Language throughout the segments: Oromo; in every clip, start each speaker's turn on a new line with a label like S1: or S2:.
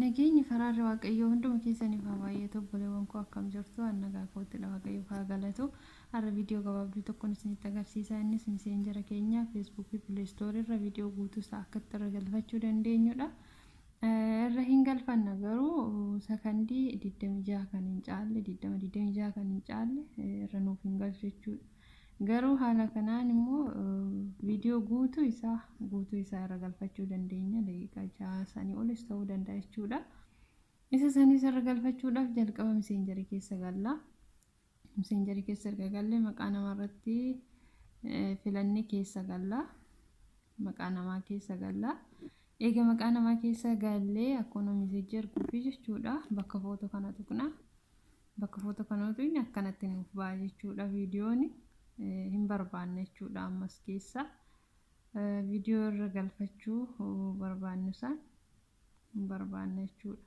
S1: Nageenyi faraarri waaqayyoo hunduma keessaniif haa baay'atu. Obboleewwan koo akkam jirtu? Nagaa koottidha, waaqayyoo haa galatu. Har'a viidiyoo gabaabduu tokkoon isinitti agarsiisa. Innis miseenjara keenya feesbuukii pileestoorii irra viidiyoo guutuu isaa akkatti irra galfachuu dandeenyudha. Irra hin galfanna garuu sakandii 26 kan hin caalle 26 kan hin caalle irra nuuf hin galchu jechuudha. Garuu haala kanaan immoo viidiyoo guutuu isaa irra galfachuu dandeenya. Daqiiqaa 6 sanii olis ta'uu danda'a jechuudha. Isa sanis irra galfachuudhaaf jalqaba miseenjarii keessa galla. Miseenjarii keessa erga galle maqaa namarratti filannee keessa galla. Maqaa namaa keessa galla. Eega maqaa namaa keessa gallee akkuma miseenjar guutuu jechuudha. Bakka footoo kana tuqna. Bakka footoo kana tuqni akkanatti nuuf ba'a jechuudha viidiyoon. Hin barbaanne jechuudha ammas keessa viidiyoo irra galfachuu barbaannu san hin barbaanne jechuudha.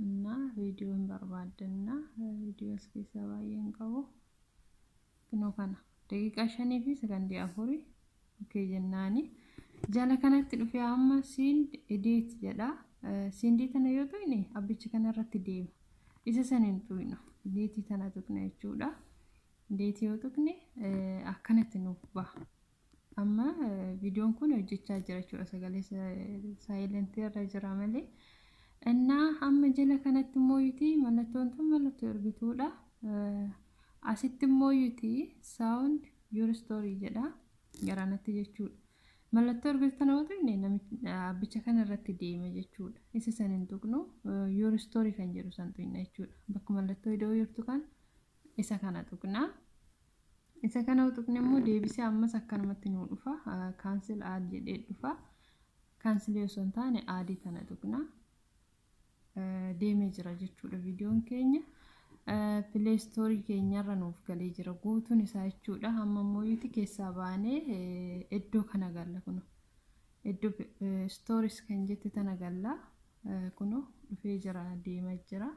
S1: እና ቪዲዮ hin barbaaddanna viidiyoo as keessa baay'ee hin qabu kunoo kana daqiiqaa 5 fi sekondii 4 okay jennaani jala kanatti dhufee amma sind edit jedha sindi tana yoo ta'e abbichi kana irratti deema isa sanin tuyno deetii tana tuqna jechuudha. Deetii yoo tuqne akkanatti nuuf ba'a. Amma viidiyoon kun hojjechaa jira jechuudha. Sagalee saayilentii irra jira malee. እና amma jala kanatti immoo yuti mallattoon tun mallattoo ergituudha. Asitti immoo yuti sound your story jedha garanatti jechuudha. Mallattoo ergitu tana yoo ta'e namicha abbicha kana irratti deema jechuudha. Isa sanin tuqnu your story kan jedhu san tuqna jechuudha. Bakka mallattoo idoo jirtu kan isa kana tuqna. Isa kana tuqne immoo deebisee ammas akkanumatti nu dhufa. Cancel add jedhee dhufa. Cancel yoo son taane add tana tuqna. Deemee jira jechuudha viidiyoon keenya. Pileestoorii keenyarra nuuf galee jira guutuun isaa jechuudha. Amma immoo yuti keessaa baanee iddoo kana galla kuno. Iddoo stories kan jette tana galla kuno dhufee jira deemaa jira.